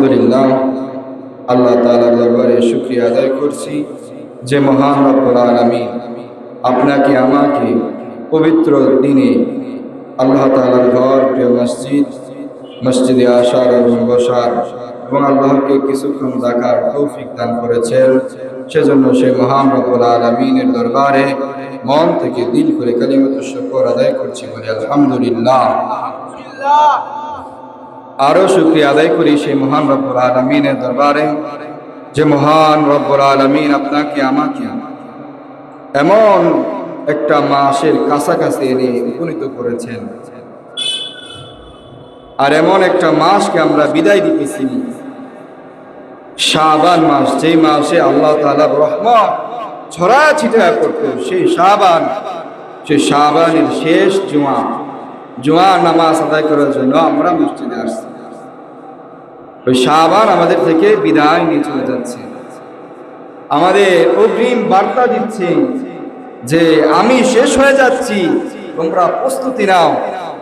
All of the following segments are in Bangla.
আলহামদুলিল্লাহ, আল্লাহ তাআলার দরবারে শুকরিয়া আদায় করছি যে মহান রব্বুল আলামিন আপনাকে আমাকে পবিত্র দিনে আল্লাহ তাআলার ঘর প্রিয় মসজিদে আসার এবং বসার এবং আল্লাহকে কিছুক্ষণ দেখার তৌফিক দান করেছেন। সেজন্য সেই মহান রব্বুল আলামিনের দরবারে মন থেকে দিল করে কালিমাতুশ শুকর আদায় করছি, বলে আলহামদুলিল্লাহ। আরো শুকরিয়া আদায় করি সেই মহান রব্বুল আলামিনের দরবারে যে মহান রব্বুল আলামিন আপনাকে আমাকে এমন একটা মাসের কাছাকাছি এনে উপনীত করেছেন, আর এমন একটা মাসকে আমরা বিদায় দিতেছি, শাবান মাস, যেই মাসে আল্লাহ তাআলার রহমত ছড়া ছিটা করত। সেই শাবানের শেষ জুমা নামাজ আদায় করার জন্য আমরা মসজিদে আসছি। ওই শাবান আমাদের থেকে বিদায় নিয়ে চলে যাচ্ছে, আমাদের অগ্রিম বার্তা দিচ্ছে যে আমি শেষ হয়ে যাচ্ছি, তোমরা প্রস্তুতি নাও।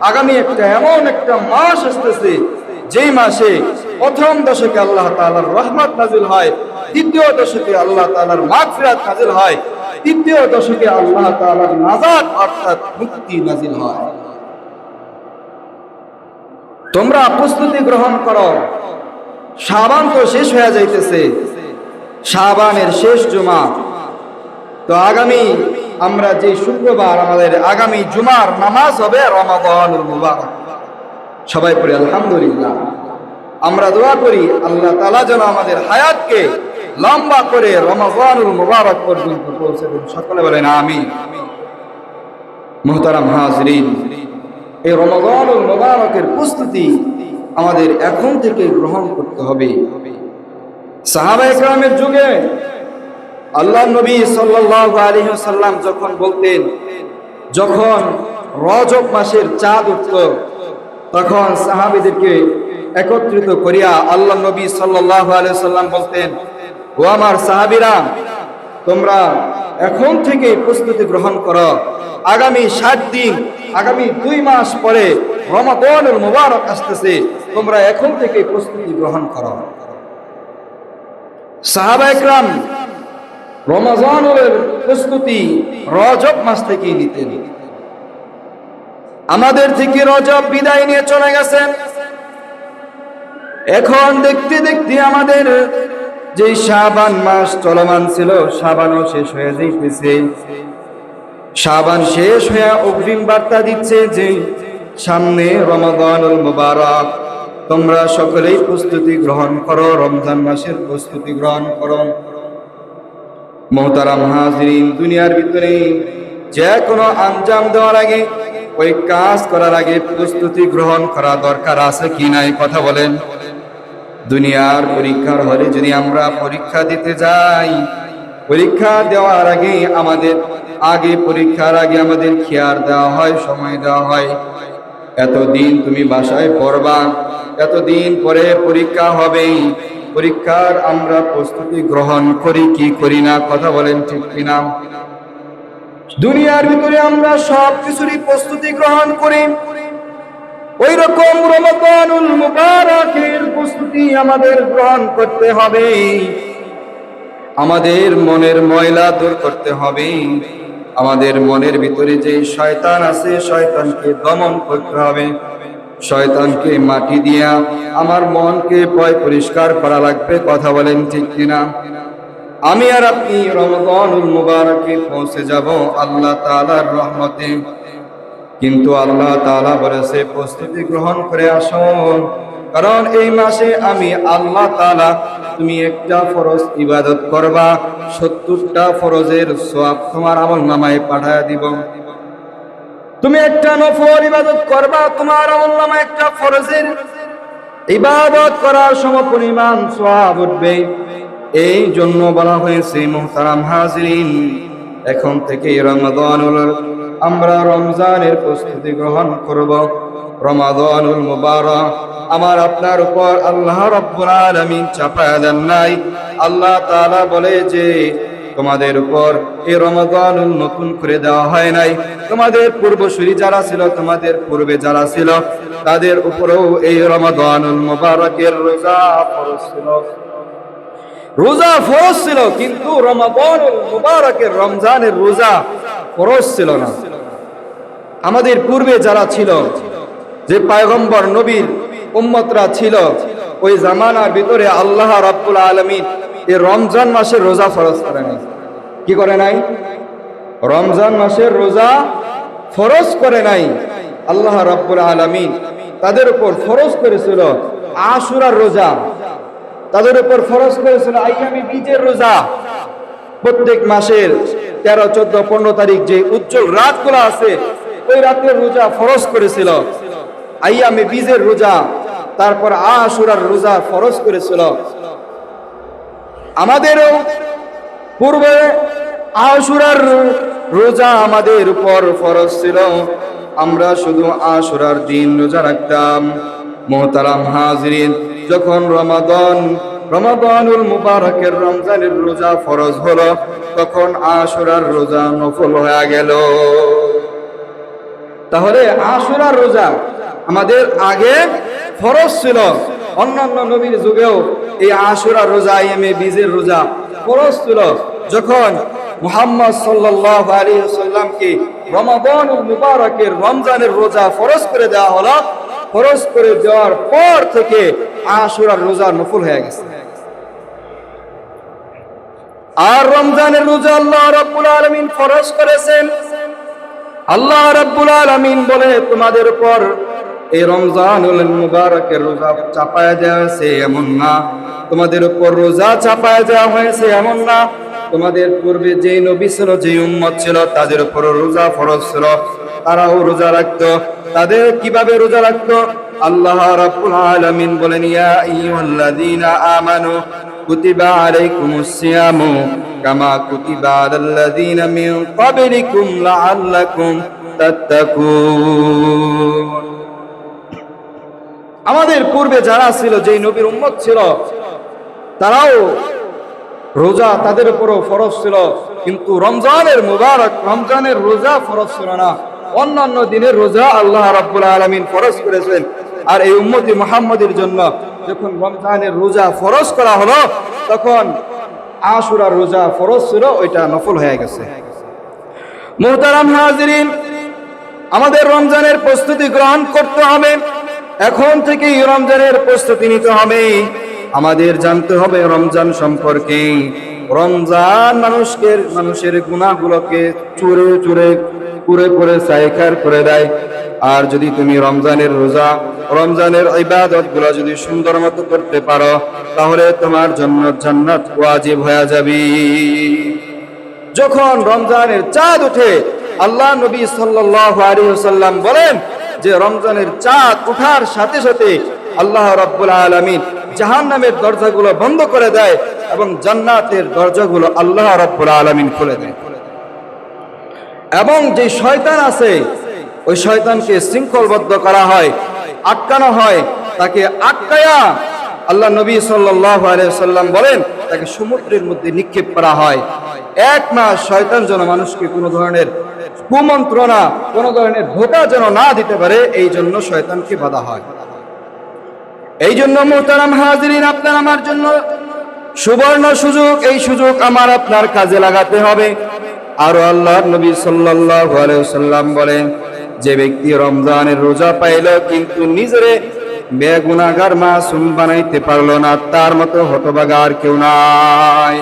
আগামী এমন একটা মাস আসতেছে, যেই মাসে প্রথম দশকে আল্লাহ তাআলার রহমত নাজিল হয়, দ্বিতীয় দশকে আল্লাহ তাআলার মাগফিরাত নাজিল হয়, তৃতীয় দশকে আল্লাহ তাআলার নাজাত অর্থাৎ মুক্তি নাজিল হয়। তোমরা প্রস্তুতি গ্রহণ করো। শাবান তো শেষ হয়ে যাইতেছে, শাবানের শেষ জুমা। তো আগামী আমরা যে শুক্রবার আমাদের আগামী জুমার নামাজ হবে রমাদানুল মুবারক। সবাই পড়ি আলহামদুলিল্লাহ। আমরা দোয়া করি আল্লাহ তাআলা যেন আমাদের হায়াতকে লম্বা করে রমাদানুল মুবারক পর্যন্ত পৌঁছে দেন। সকলে বলেন আমিন। মুহতারাম হাজরিন, এই রমাদানুল মুবারকের প্রস্তুতি আমাদের এখন থেকে গ্রহণ করতে হবে। সাহাবায়ে কেরামের যুগে আল্লাহর নবী সাল্লাল্লাহু আলাইহি ওয়াসাল্লাম যখন বলতেন, যখন রজব মাসের চাঁদ উঠত, তখন সাহাবীদেরকে একত্রিত করিয়া আল্লাহর নবী সাল্লাল্লাহু আলাইহি ওয়াসাল্লাম বলতেন, ও আমার সাহাবীরা, তোমরা এখন থেকে প্রস্তুতি গ্রহণ করো। আগামী 60 দিন, আগামী 2 মাস পরে রমাদানুল মুবারক আসতেছে, তোমরা এখন থেকে প্রস্তুতি গ্রহণ করো। সাহাবায়ে কেরাম রমাদানের প্রস্তুতি রজব মাস থেকে নিতেন। আমাদের থেকে রজব বিদায় নিয়ে চলে গেছেন। এখন দেখতে দেখতে আমাদের যে শাবান মাস চলমান ছিল, শাবানও শেষ হয়ে যাইতেছে। শাবান শেষ হয়ে অগ্রিম বার্তা দিচ্ছে যে সামনে রমাদানুল মুবারক, তোমরা সকলেই প্রস্তুতি গ্রহণ করো, রমজান মাসের প্রস্তুতি গ্রহণ করো। মুহতারাম হাজরিন, দুনিয়ার ভিতরে যে কোনো আঞ্জাম দেওয়ার আগে, ওই কাজ করার আগে প্রস্তুতি গ্রহণ করা দরকার আছে কি নাই? কথা বলেন। দুনিয়ার পরীক্ষার হলে যদি আমরা পরীক্ষা দিতে যাই, পরীক্ষা দেওয়ার আগে পরীক্ষার আগে আমাদের খেয়াল দেওয়া হয়, সময় দেওয়া হয়, এতদিন তুমি বাসায় পড়বা, এতদিন পরে পরীক্ষা হবে। পরীক্ষার আমরা প্রস্তুতি গ্রহণ করি কি করি না? কথা বলেন, ঠিক কিনা? দুনিয়ার ভিতরে আমরা সব কিছুরই প্রস্তুতি গ্রহণ করি, ওই রকম রমাদানুল মুবারকের প্রস্তুতি আমাদের গ্রহণ করতে হবে। আমাদের মনের ময়লা দূর করতে হবে। আমাদের মনের ভিতরে যে শয়তান আছে, শয়তানকে দমন করতে হবে। শয়তানকে মাটি দিয়া আমার মনকে পরিষ্কার করা লাগবে। কথা বলেন, ঠিক কিনা? আমি আর আপনি রমাদানুল মুবারকে পৌঁছে যাব আল্লাহ তাআলার রহমতে, কিন্তু আল্লাহ তাআলা বলেছে প্রস্তুতি গ্রহণ করে আসুন, কারণ এই মাসে আমি আল্লাহ তাআলা, তুমি একটা ফরজ ইবাদত করবা, 70টা ফরজের সওয়াব তোমার আমলনামায় পাঠায়া দিব। তুমি একটা নফল ইবাদত করবা, তোমার আমলনামায় একটা ফরজের ইবাদত করার সমপরিমাণ সওয়াব উঠবে। এই জন্য বলা হয়েছে মুহতারাম হাজরিন, এখন থেকে আমরা রমজানের প্রস্তুতি গ্রহণ করব। রমাদানুল মুবারক আমার আপনার উপর আল্লাহ রাব্বুল আলামিন চাপায়া দেন নাই। আল্লাহ তাআলা বলে যে তোমাদের উপর এই রমাদান নতুন করে দেওয়া হয় নাই। তোমাদের পূর্বসূরি যারা ছিল, তোমাদের পূর্বে যারা ছিল, তাদের উপরেও এই রমাদানুল মুবারকের রোজা ফরজ ছিল। রোজা ফরজ ছিল, কিন্তু রমাদানুল মুবারকের রমজানের রোজা ফরজ ছিল না। আমাদের পূর্বে যারা ছিল, যে পয়গম্বর নবীর উম্মতরা ছিল, ওই জামানার ভিতরে আল্লাহ রাব্বুল আলামিন এই রমজান মাসের রোজা ফরজ করে নাই। কি করে নাই? রমজান মাসের রোজা ফরজ করে নাই। আল্লাহ রাব্বুল আলামিন তাদের উপর ফরজ করেছিল আশুরার রোজা, তাদের উপর ফরজ করেছিল আইয়ামে বীজের রোজা। প্রত্যেক মাসের 13, 14, 15 তারিখ যে উজ্জ্বল রাতগুলো আছে, ওই রাতের রোজা ফরজ করেছিল। আইয়ামে বীজের রোজা, তারপর আশুরার রোজা ফরজ করেছিল। আমাদেরও পূর্বে আশুরার রোজা আমাদের উপর ফরজ ছিল, আমরা শুধু আশুরার দিন রোজা রাখতাম। মুহতারাম হাজিরিন, যখন রমাদানুল মুবারকের রমজানের রোজা ফরজ হলো, তখন আশুরার রোজা নফল হয়ে গেল। তাহলে আশুরার রোজা আমাদের আগে ফরজ ছিল। অন্যান্য নবীর যুগেও এই আশুরার রোজা, আইয়ামে বীজের রোজা ফরজ ছিল। যখন মুহাম্মদ সাল্লাল্লাহু আলাইহি ওয়াসাল্লামকে রমাদানুল মুবারকের রমজানের রোজা ফরজ করে দেওয়া হলো, ফরজ করে দেওয়ার পর থেকে আশুরার রোজা নফল হয়ে গেছে। আর রমজানের রোজা আল্লাহ রাব্বুল আলামিন ফরজ করেছেন। আল্লাহ রাব্বুল আলামিন বলে, তোমাদের উপর এই রমজানুল মুবারকের রোজা চাপায়া দেওয়া হয়েছে এমন না, তোমাদের উপর রোজা চাপায়া দেওয়া হয়েছে এমন না। তোমাদের পূর্বে যে নবী ছিল, যে উম্মত ছিল, তাদের উপর রোজা ফরজ ছিল, তারাও রোজা রাখতো। তাদের কিভাবে রোজা রাখতো? আল্লাহ রাব্বুল আলামিন বলেন, ইয়া আইয়ুহাল্লাযীনা আমানু কুতিবা আলাইকুমুস সিয়ামু কামা কুতিবা আলাল্লাযীনা মিন ক্বাবলিকুম লাআল্লাকুম তাত্তাকুন। আমাদের পূর্বে যারা ছিল, যেই নবীর উম্মত ছিল, তারাও রোজা তাদের উপরও ফরজ ছিল, কিন্তু রমজানের মুবারক রমজানের রোজা ফরজ ছিল না। অন্যান্য দিনের রোজা আল্লাহ রাব্বুল আলামিন ফরজ করেছেন। আর এই উম্মতি মুহাম্মদের জন্য যখন রমজানের রোজা ফরজ করা হলো, তখন আশুরার রোজা ফরজ ছিল, ওইটা নফল হয়ে গেছে। মুহতারাম হাজিরিন, আমাদের রমজানের প্রস্তুতি গ্রহণ করতে হবে। এখন থেকেই রমজানের প্রস্তুতি নিতে হবে। আমাদের জানতে হবে রমজান সম্পর্কে। রমজান মানুষের গুনাহগুলোকে চুরে চুরে পুরে পুরে সাইখার করে দেয়। আর যদি তুমি রমজানের রোজা, রমজানের ইবাদতগুলো যদি সুন্দর মতো করতে পারো, তাহলে তোমার জন্য জান্নাত ওয়াজিব হয়ে যাবে। যখন রমজানের চাঁদ ওঠে, আল্লাহ নবী সাল্লাল্লাহু আলাইহি ওয়াসাল্লাম বলেন যে রমজানের চাঁদ ওঠার সাথে সাথে আল্লাহ রাব্বুল আলামিন জাহান্নামের দরজাগুলো বন্ধ করে দেয় এবং জান্নাতের দরজাগুলো আল্লাহ রাব্বুল আলামিন খুলে দেয়। এবং যে শয়তান আছে, ওই শয়তানকে শৃঙ্খলবদ্ধ করা হয়, আটকানো হয়। তাকে আটকায়া আল্লাহ নবী সাল্লাল্লাহু আলাইহি ওয়াসাল্লাম বলেন, তাকে সমুদ্রের মধ্যে নিক্ষেপ করা হয়। 1 মাস শয়তান যেন মানুষকে কোনো ধরনের কুমন্ত্রণা, কোনো ধরনের ধোঁকা যেন না দিতে পারে, এই জন্য শয়তানকে বাধা হয়। এই জন্য মুহতারাম হাজিরিন, আপনার আমার জন্য সুবর্ণ সুযোগ, এই সুযোগ আমার আপনার কাজে লাগাতে হবে। আর আল্লাহর নবী সাল্লাল্লাহু আলাইহি ওয়াসাল্লাম বলেন, যে ব্যক্তি রমজানের রোজা পাইল কিন্তু নিজেরে বেগুনাহগার মাসুম বানাইতে পারলো না, তার মতো হতভাগা আর কেউ নাই।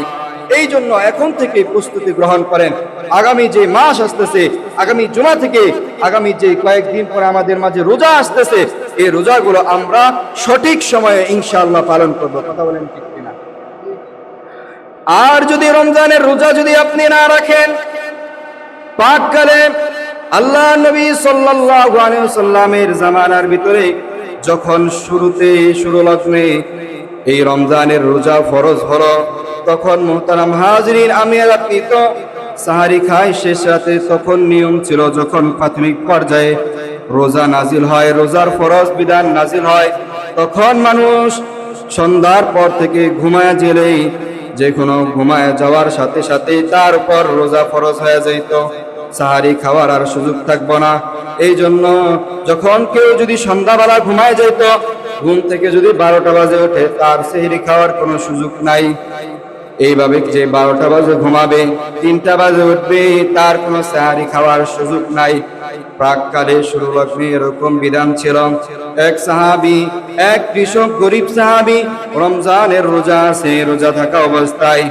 এই জন্য এখন থেকে প্রস্তুতি গ্রহণ করেন। আগামী যে মাস আসতেছে, আগামী জুমা থেকে আগামী যে কয়েকদিন পরে আমাদের মাঝে রোজা আসতেছে, এই রোজাগুলো আমরা সঠিক সময়ে ইনশাআল্লাহ পালন করব। কথা বলেন ঠিক কিনা? আর যদি রমজানের রোজা যদি আপনি না রাখেন, পাককালে আল্লাহ নবী সাল্লাল্লাহু আলাইহি ওয়াসাল্লামের জামানার ভিতরে যখন শুরু লগ্নে এই রমজানের রোজা ফরজ হলো, তখন মুহতারাম হাজিরিন, আমি আর আপনি তো সাহারি খাই শেষ রাতে। তখন নিয়ম ছিল, যখন প্রাথমিক পর্যায়ে রোজা নাজিল হয়, রোজার ফরজ বিধান নাজিল হয়, তখন মানুষ সন্ধ্যার পর থেকে ঘুমায় জেলেই যে কোনো ঘুমায় যাওয়ার সাথে সাথে তার উপর রোজা ফরজ হয়ে যেত, সাহারি খাওয়ার আর সুযোগ থাকবো না। এই জন্য যখন কেউ যদি সন্ধ্যাবেলা ঘুমায় যেত, ঘুম থেকে যদি 12টা বাজে ওঠে, তার সেহরি খাওয়ার কোনো সুযোগ নাই। এইভাবে যে 12টা বাজে ঘুমাবে, 3টা বাজে উঠবে, তার কোনো সাহারি খাওয়ার সুযোগ নাই। প্রাককালে শুরু লগ্নে এরকম বিধান ছিল। এক সাহাবী, এক কৃষক গরিব সাহাবী, রমজানের রোজা আছে, রোজা থাকা অবস্থায়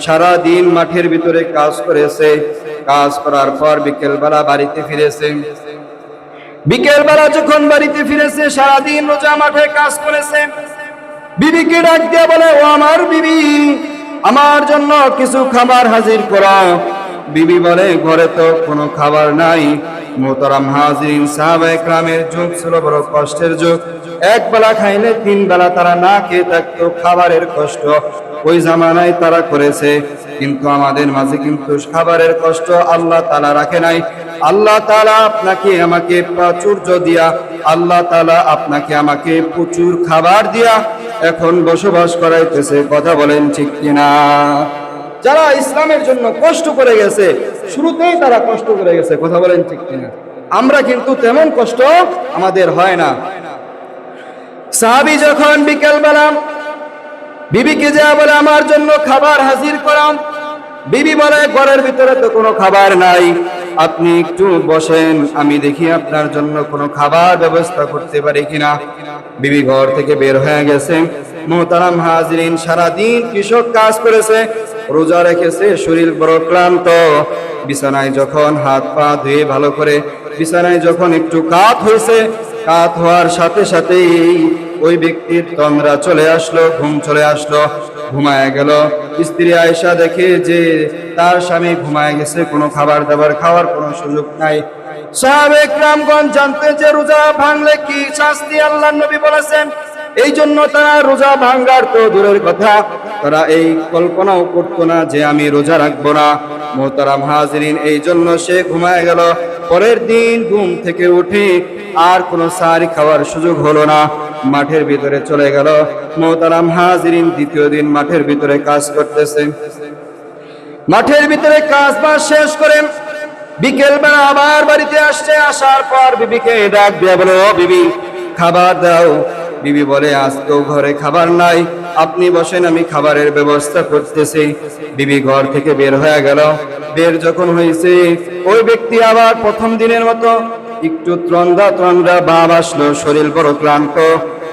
সারা দিন মাঠের ভিতরে কাজ করেছে। কাজ করার পর বিকেলবেলা বাড়িতে ফিরেছে। বিকেলবেলা যখন বাড়িতে ফিরেছে, সারাদিন রোজা মাঠে কাজ করেছে। বিবিকে ডাক দিয়ে বলে, ও আমার বিবি, আমার জন্য কিছু খাবার হাজির করো। বিবি বলে, ঘরে তো কোনো খাবার নাই। মোহতারাম হাজিরিন, সাহাবায়ে কেরামের যুগ ছিল বড় কষ্টের যুগ। এক বেলা খাইলে 3 বেলা তারা না খেয়ে থাকতো, খাবারের কষ্ট ওই জামানায় তারা করেছে। কিন্তু আমাদের মাঝে কিন্তু খাবারের কষ্ট আল্লাহ তাআলা রাখে নাই। আল্লাহ তাআলা আপনাকে আমাকে প্রাচুর্য দিয়া, আল্লাহ তাআলা আপনাকে আমাকে প্রচুর খাবার দিয়া এখন বসবাস করাইতেছে। কথা বলেন ঠিক কিনা? যারা ইসলামের জন্য কষ্ট করে গেছে, শুরুতেই তারা কষ্ট করে গেছে। কথা বলেন ঠিক কিনা? আমরা কিন্তু তেমন কষ্ট আমাদের হয় না। সাহাবী যখন বিকেলবেলা বিবিকে যা বলে, আমার জন্য খাবার হাজির করাম। বিবি বলে, ঘরের ভিতরে তো কোনো খাবার নাই, আপনি একটু বসেন, আমি দেখি আপনার জন্য কোনো খাবার ব্যবস্থা করতে পারি কিনা। বিবি ঘর থেকে বের হয়ে গেছে। মোহতারাম হাজিরিন, সারাদিন কৃষক কাজ করেছে, রোজা রেখেছে, শরীর বড় ক্লান্ত। বিছানায় যখন হাত পা ধুয়ে ভালো করে বিছানায় যখন একটু কাত হয়েছে, কাত হওয়ার সাথে সাথেই ওই ব্যক্তির তন্দ্রা চলে আসলো, ঘুম চলে আসলো, ঘুমায় গেল। স্ত্রী আয়েশা দেখে যে তার স্বামী ঘুমায় গেছে, কোনো খাবার দাবার খাওয়ার কোনো সুযোগ নাই। সাহাবায়ে কেরামগণ জানতে যে রোজা ভাঙলে কি শাস্তি আল্লাহর নবী বলেছেন, এই জন্য তারা রোজা ভাঙার তো দূরের কথা, তারা এই কল্পনাও করতো না যে আমি রোজা রাখবো না। মোহতারাম হাজিরিন, এই জন্য সে ঘুমায় গেল। পরের দিন ঘুম থেকে উঠে আর কোনো সাহারি খাওয়ার সুযোগ হলো না, মাঠের ভিতরে চলে গেল। মোহতারাম হাজিরিন, দ্বিতীয় দিন মাঠের ভিতরে কাজ করতেছে। মাঠের ভিতরে কাজ বাজ শেষ করে বিকেলবেলা আবার বাড়িতে আসছে। আসার পর বিবিকে ডাক দিয়ে বলে, ও বিবি, খাবার দাও। বিবি বলে, আজকেও ঘরে খাবার নাই, আপনি বসেন, আমি খাবারের ব্যবস্থা করতেছি। বিবি ঘর থেকে বের হয়ে গেল। বের যখন হয়েছে, ওই ব্যক্তি আবার প্রথম দিনের মতো একটু ত্রন্দা ভাব আসলো, শরীর বড় ক্লান্ত।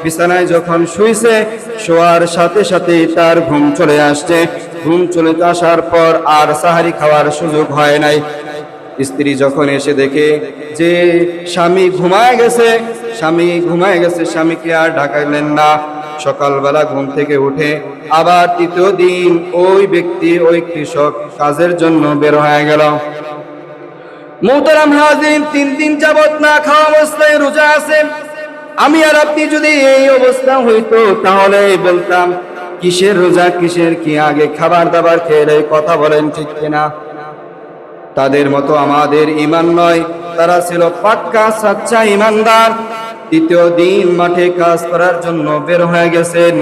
বিছানায় যখন শুইছে, শোয়ার সাথে সাথে তার ঘুম চলে আসছে। ঘুম চলে আসার পর আর সাহারি খাওয়ার সুযোগ হয় নাই। স্ত্রী যখন এসে দেখে যে স্বামী ঘুমায় গেছে, স্বামীকে আর ডাকাইলেন না। সকালবেলা ঘুম থেকে উঠে আবার তৃতীয় দিন ওই ব্যক্তি, ওই কৃষক কাজের জন্য বের হয়ে গেল। মোহতারাম হাজিরিন, 3 দিন যাবত না খাওয়া অবস্থায় রোজা আছে। আমি আর আপনি যদি এই অবস্থা হইতো, তাহলে বলতাম কিসের রোজা, কিসের কি, আগে খাবার দাবার খেয়ে। কথা বলেন ঠিক কিনা? তাদের মতো আমাদের ঈমান নয়, তারা ছিল পাক্কা সাচ্চা ঈমানদার। তৃতীয় দিন মাঠে কাজ করার জন্য বের হয়ে গেছেন।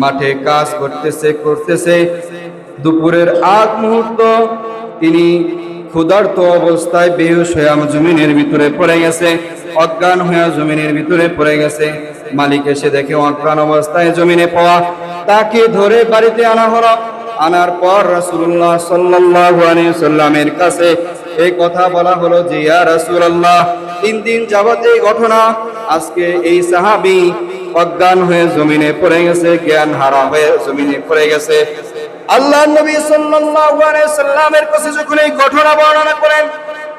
মাঠে কাজ করতেছে দুপুরের আগ মুহূর্ত তিনি ক্ষুধার্ত অবস্থায় বেহুশ হয়ে জমিনের ভিতরে পড়ে গেছে, অজ্ঞান হয়ে জমিনের ভিতরে পড়ে গেছে। মালিক এসে দেখে অজ্ঞান অবস্থায় জমিনে পড়া, তাকে ধরে বাড়িতে আনা হলো। আনার পর রাসূলুল্লাহ সাল্লাল্লাহু আলাইহি সাল্লামের কাছে এই কথা বলা হলো যে, ইয়া রাসূলুল্লাহ, 3 দিন যাবত এই ঘটনা, আজকে এই সাহাবী অজ্ঞান হয়ে জমিনে পড়ে গেছে, জ্ঞান হারা হয়ে জমিনে পড়ে গেছে। আল্লাহর নবী সাল্লাল্লাহু আলাইহি সাল্লামের কাছে যখন এই ঘটনা বর্ণনা করেন,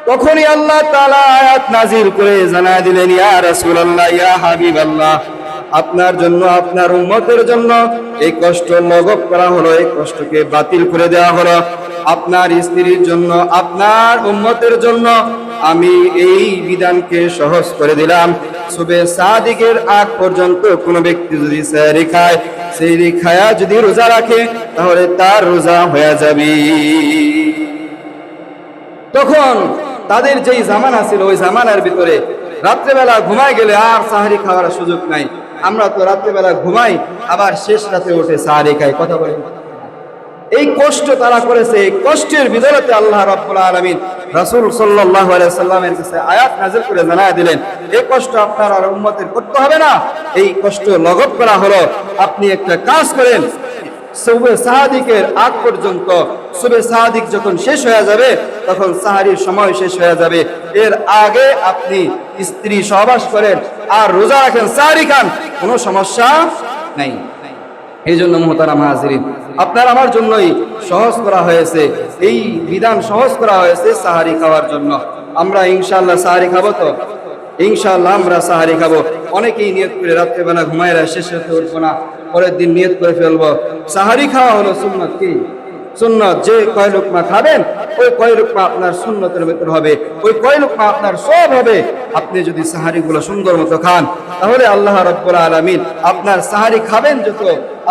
তখনই আল্লাহ তাআলা আয়াত নাযিল করে জানায় দিলেন, ইয়া রাসূলুল্লাহ, ইয়া হাবিবাল্লাহ, আপনার জন্য, আপনার উম্মতের জন্য এই কষ্ট লাঘব করা হলো, এই কষ্টকে বাতিল করে দেওয়া হলো। আপনার স্ত্রীর জন্য, আপনার উম্মতের জন্য আমি এই বিধানকে সহজ করে দিলাম। সুবে সাদিকের আগ পর্যন্ত কোনো ব্যক্তি যদি সেহরি খায়, সেহরি খায়া যদি রোজা রাখে, তাহলে তার রোজা হয়ে যাবে। তখন তাদের যেই জামানা ছিল, ওই জামানার ভিতরে রাত্রেবেলা ঘুমায় গেলে আর সাহারি খাওয়ার সুযোগ নাই। আমরা তো রাত্রেবেলা ঘুমাই, আবার শেষ রাতে উঠে সাহারি খাই। কথা বলেন, এই কষ্ট তারা করেছে, এই কষ্টের বিদলতে আল্লাহ রাব্বুল আলামিন রাসূল সাল্লাল্লাহু আলাইহি সাল্লামের কাছে আয়াত নাযিল করে জানায় দিলেন, এই কষ্ট আপনার আর উম্মতের করতে হবে না। এই কষ্ট লঘব করা হলো, আপনি একটা কাজ করেন, সুবে সাহাদিকের আগ পর্যন্ত, সুবে সাহাদিক যখন শেষ হয়ে যাবে তখন সাহারির সময় শেষ হয়ে যাবে, এর আগে আপনি স্ত্রী সহবাস করেন আর রোজা রাখেন, সাহারি খান, কোনো সমস্যা নাই। এই জন্য মুহতারাম হাজিরিন, আপনার আমার জন্যই সহজ করা হয়েছে, এই বিধান সহজ করা হয়েছে সাহারি খাওয়ার জন্য। আমরা ইনশাআল্লাহ সাহারি খাবো তো? ইনশাআল্লাহ আমরা সাহারি খাবো। অনেকেই নিয়ত করে রাত্রেবেলা ঘুমাইরা শেষ হতে উঠবো না, পরের দিন নিয়ত করে ফেলবো। সাহারি খাওয়া হলো সুন্নাত। কি সুন্নাত? যে কয় লোকমা খাবেন ওই কয় লোকমা আপনার সুন্নতের ভেতর হবে, ওই কয় লোকমা আপনার সব হবে। আপনি যদি সাহারি গুলো সুন্দর মতো খান তাহলে আল্লাহ রাব্বুল আলামিন আপনার সাহারি খাবেন যত,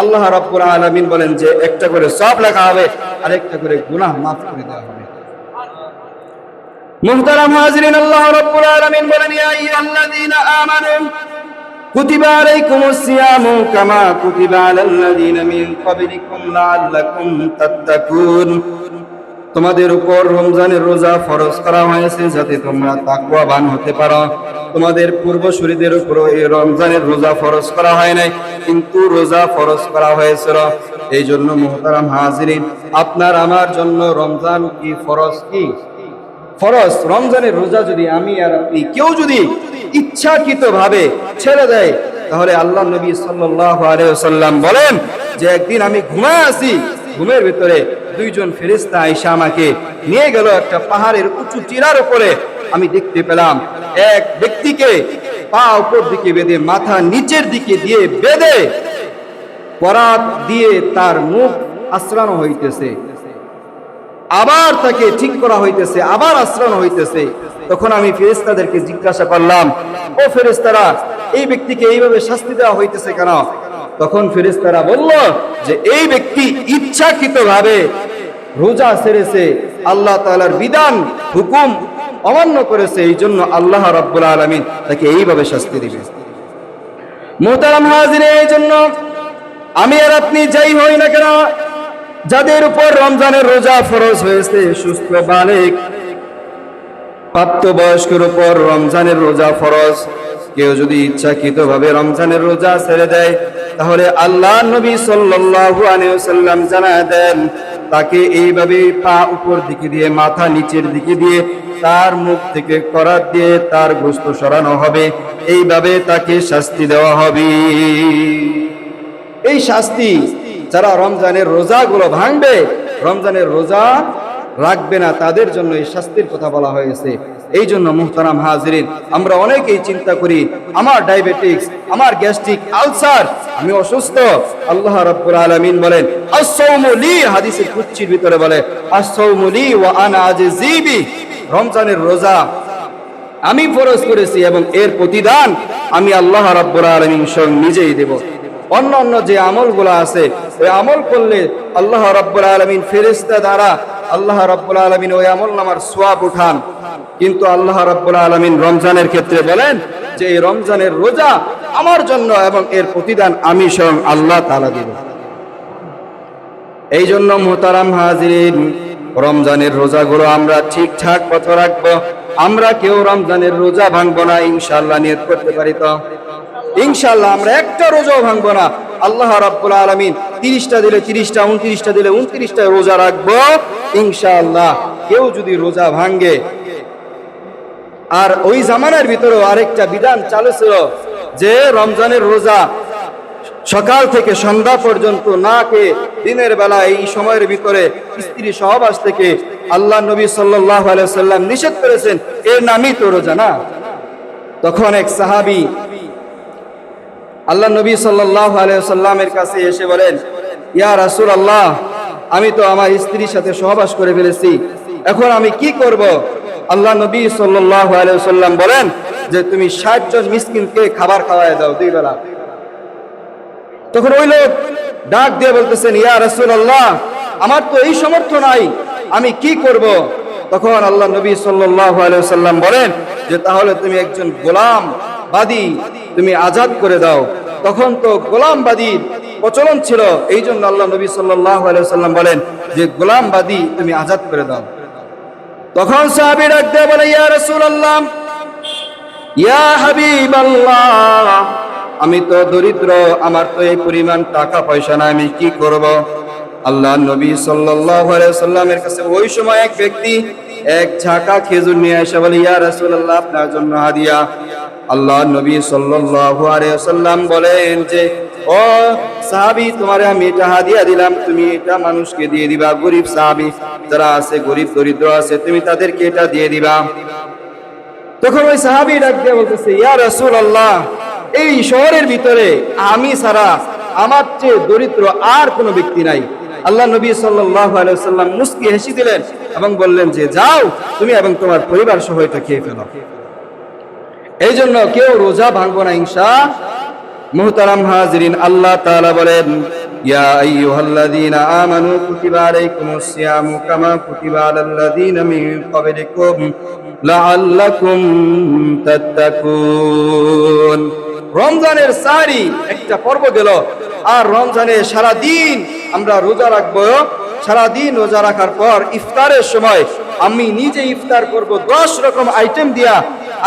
আল্লাহ রাব্বুল আলামিন বলেন যে একটা করে সওয়াব লেখা হবে আর একটা করে গুনাহ মাফ করে দেওয়া হবে। মুহতারাম হাজিরিন, আল্লাহ রাব্বুল আলামিন বলেন, ইয়া আইয়ুহাল্লাযীনা আমানু কুতিবা আলাইকুমুস সিয়ামু কামা কুতিবা আলাল্লাযীনা মিন ক্বাবলিকুম লাআল্লাকুম তাত্তাকুন। তোমাদের উপর রমজানের রোজা ফরজ করা হয়েছে যাতে তোমরা তাকওয়াবান হতে পারো। তোমাদের পূর্বসূরীদের উপর এই রমজানের রোজা ফরজ করা হয় নাই, কিন্তু রোজা ফরজ করা হয়েছিল। এই জন্য মুহতারাম হাজিরিন, আপনার আমার জন্য রমজান কি ফরজ? কি ফরজ? রমজানের রোজা যদি আমি আর আপনি কেউ যদি ইচ্ছাকৃতভাবে ছেড়ে দেয় তাহলে আল্লাহ নবী সাল্লাল্লাহু আলাইহি ওয়াসাল্লাম বলেন যে একদিন আমি ঘুমায় আছি, ঘুমের ভিতরে দুইজন ফেরেশতা আয়েশা আমাকে নিয়ে গেল একটা পাহাড়ের উঁচু টিলার উপরে। আমি দেখতে পেলাম এক ব্যক্তিকে পা উপর দিকে বেঁধে মাথা নিচের দিকে দিয়ে বেঁধে করাত দিয়ে তার মুখ আশ্রানো হইতেছে, আবার তাকে ঠিক করা হইতেছে, আবার আশ্রানো হইতেছে। তখন আমি ফেরেশতাদেরকে জিজ্ঞাসা করলাম, ও ফেরেশতারা, এই ব্যক্তিকে এইভাবে শাস্তি দেওয়া হইতেছে কেন? তখন ফেরেশতারা বলল যে এই ব্যক্তি ইচ্ছাকৃতভাবে রোজা ছেড়েছে, আল্লাহ তাআলার বিধান হুকুম অমান্য করেছে, এই জন্য আল্লাহ রাব্বুল আলামিন তাকে এইভাবে শাস্তি দিবে। মুহতারাম হাজিরিন, এই জন্য আমি আর আপনি যাই হই না কেন, যাদের উপর রমজানের রোজা ফরজ হয়েছে, সুস্থ বালিগ প্রাপ্তবয়স্কের উপর রমজানের রোজা ফরজ, কেউ যদি ইচ্ছাকৃতভাবে রমজানের রোজা ছেড়ে দেয় তাহলে আল্লাহ নবী সাল্লাল্লাহু আলাইহি ওয়াসাল্লাম জানায় দেন তাকে এইভাবে পা উপর দিকে দিয়ে মাথা নিচের দিকে দিয়ে তার মুখ থেকে করাত দিয়ে তার গোশত সরানো হবে, এইভাবে তাকে শাস্তি দেওয়া হবে। এই শাস্তি যারা রমজানের রোজাগুলো ভাঙবে, রমজানের রোজা রাখবে না, তাদের জন্য এই শাস্তির কথা বলা হয়েছে। এই জন্য মুহতারাম হাজিরিন, আমরা অনেকেই চিন্তা করি আমার ডায়াবেটিক্স, আমার গ্যাস্ট্রিক আলসার, আমি অসুস্থ। আল্লাহ রাব্বুল আলামিন বলেন আস-সাওমু লি, হাদিসের কুদসির ভিতরে বলে আস-সাওমু লি ওয়া আনা আজজি বি, রমজানের রোজা আমি ফরজ করেছি এবং এর প্রতিদান আমি আল্লাহ রাব্বুল আলামিন স্বয়ং নিজেই দেব। অন্য অন্য যে আমলগুলো আছে ওই আমল করলে আল্লাহ রাব্বুল আলামিন ফেরেশতা দ্বারা আল্লাহ রাব্বুল আলামিন ওই আমল নামার সওয়াব উঠান, কিন্তু আল্লাহ রাব্বুল আলামিন রমজানের ক্ষেত্রে বলেন যে এই রমজানের রোজা আমার জন্য এবং এর প্রতিদান আমি স্বয়ং আল্লাহ তাআলা দেব। এই জন্য মুহতারাম হাজিরিন, রমজানের রোজাগুলো আমরা ঠিকঠাক পথে রাখবো। আমরা কেউ রমজানের রোজা ভাঙবো না, ইনশাআল্লাহ নিয়ত করতে পারি তো? ইনশাআল্লাহ আমরা একটা রোজাও ভাঙবো না। আল্লাহ রাব্বুল আলামিন 30টা দিলে 30টা, 29টা দিলে 29টা রোজা রাখবো ইনশাআল্লাহ। কেউ যদি রোজা ভাঙে, আর ওই জামানার ভিতরেও আরেকটা বিধান চালু ছিল যে রমজানের রোজা সকাল থেকে সন্ধ্যা পর্যন্ত না খেয়ে দিনের বেলা এই সময়ের ভিতরে স্ত্রী সহবাস থেকে আল্লাহ নবী সাল্লাল্লাহু আলাইহি ওয়াসাল্লাম নিষেধ করেছেন, এর নামই তো রোজা না। তখন এক সাহাবী আল্লাহ নবী সাল্লাল্লাহু আলাইহি ওয়াসাল্লামের কাছে এসে বলেন, ইয়া রাসূলুল্লাহ, আমি তো আমার স্ত্রীর সাথে সহবাস করে ফেলেছি, এখন আমি কি করব? আল্লাহ নবী সাল্লাল্লাহু আলাইহি ওয়াসাল্লাম বলেন যে তুমি 60 জন মিসকিনকে খাবার খাওয়ায় দাও 2 বেলা। তখন ওই লোক ডাক দিয়ে বলতেছেন, ইয়া রাসূলুল্লাহ, আমার তো এই সামর্থ্য নাই, আমি কি করব? তখন আল্লাহ নবী সাল্লাল্লাহু আলাইহি ওয়াসাল্লাম বলেন যে তাহলে তুমি একজন গোলাম বাদী তুমি আজাদ করে দাও। তখন তো গোলাম বাদীর প্রচলন ছিল। এই জন্য আল্লাহ নবী সাল্লাল্লাহু আলাইহি ওয়াসাল্লাম বলেন যে গোলামবাদী তুমি আজাদ করে দাও। তখন সাহাবী ডাক দিয়ে বলে, ইয়া রাসূলুল্লাহ, ইয়া হাবিবাল্লাহ, আমি তো দরিদ্র, আমার তো এই পরিমাণ টাকা পয়সা নাই, আমি কি করব? আল্লাহ নবী সাল্লাল্লাহু আলাইহি ওয়াসাল্লামের কাছে ওই সময় এক ব্যক্তি এক ঝাঁকা খেজুর নিয়ে এসে বলে, ইয়া রাসূলুল্লাহ, আপনার জন্য হাদিয়া। আল্লাহ নবী সাল্লাল্লাহু আলাইহি ওয়াসাল্লাম বলেন যে, ও সাহাবী, তোমারে আমি এটা হাদিয়া দিলাম, তুমি এটা মানুষকে দিয়ে দিবা। গরিব সাহাবী যারা আছে, গরিব দরিদ্র আছে, তুমি তাদেরকে এটা দিয়ে দিবা। তখন ওই সাহাবী ডাক দিয়ে বলতেছে, ইয়া রাসূলুল্লাহ, এই শহরের ভিতরে আমি ছাড়া আমার চেয়ে দরিদ্র আর কোনো ব্যক্তি নাই। আল্লাহ নবী সাল্লাল্লাহু আলাইহি ওয়াসাল্লাম মুস্কি হেসে দিলেন এবং বললেন যে, যাও তুমি এবং তোমার পরিবার সহ এটা খেয়ে ফেলো। এই জন্য কেউ রোজা ভাঙবো না ইনশাআল্লাহ। মুহতারাম হাজিরিন, আল্লাহ তাআলা বলেন, ইয়া আইয়ুহাল্লাযীনা আমানু কুতিবা আলাইকুমুস সিয়ামু কামা কুতিবা আলাল্লাযীনা মিন ক্বাবলিকুম লাআল্লাকুম তাত্তাকুন। রমজানের সারি একটা পর্ব গেল, আর রমজানে সারা দিন আমরা রোজা রাখবো। সারা দিন রোজা রাখার পর ইফতারের সময় আমি নিজে ইফতার করব 10 রকম আইটেম দিয়া।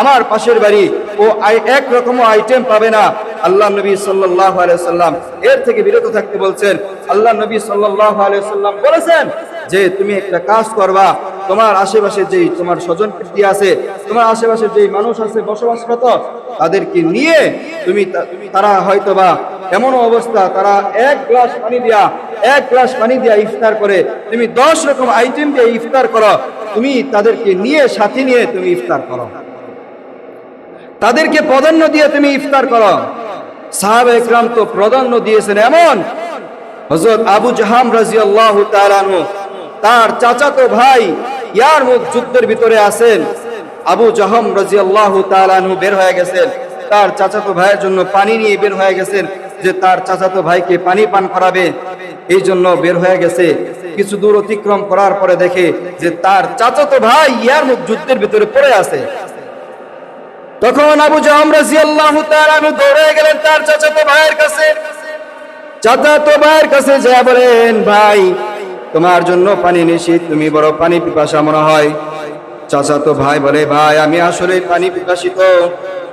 আমার পাশের বাড়ি ও এক রকম আইটেম পাবে না। আল্লাহ নবী সাল্লাল্লাহু আলাইহি ওয়াসাল্লাম এর থেকে বিরত থাকতে বলছেন। আল্লাহ নবী সাল্লাল্লাহু আলাইহি ওয়াসাল্লাম বলেছেন যে, তুমি একটা কাজ করবা, তোমার আশেপাশে যেই তোমার স্বজন প্রীতি আছে, তোমার আশেপাশে যেই মানুষ আছে বসবাসরত, তাদেরকে নিয়ে তুমি, তারা হয়তোবা এমন অবস্থা তারা এক গ্লাস পানি দিয়া ইফতার করে, তুমি 10 রকম আইটেম দিয়ে ইফতার করো, তুমি তাদেরকে নিয়ে সাথে নিয়ে তুমি ইফতার করো, তাদেরকে প্রাধান্য দিয়ে তুমি ইফতার করো। সাহাবায়ে কেরাম তো প্রাধান্য দিয়েছেন। এমন হযরত আবু জাহাম রাদিয়াল্লাহু তাআলা আনহু, তার চাচাতো ভাই ইয়ারমুক যুদ্ধের ভিতরে আছেন। আবু জাহাম রাদিয়াল্লাহু তাআলা আনহু বের হয়ে গেছেন, তার চাচাতো ভাইয়ের জন্য পানি নিয়ে বের হয়ে গেছেন যে তার চাচাতো ভাইকে পানি পান করাবে। এই জন্য বের হয়ে গেছে। কিছু দূর অতিক্রম করার পরে দেখে যে তার চাচাতো ভাই ইয়ারমুক যুদ্ধের ভিতরে পড়ে আছে। তখন আবু জাহাম রাদিয়াল্লাহু তাআলা আনহু দৌড়ে গেলেন তার চাচাতো ভাইয়ের কাছে যা বলেন, ভাই তোমার জন্য পানি নিয়েছি, তুমি বড় পানি পিপাসা মনে হয়। চাচাতো ভাই বলে, ভাই আমি আসলে পানি পিপাসিত,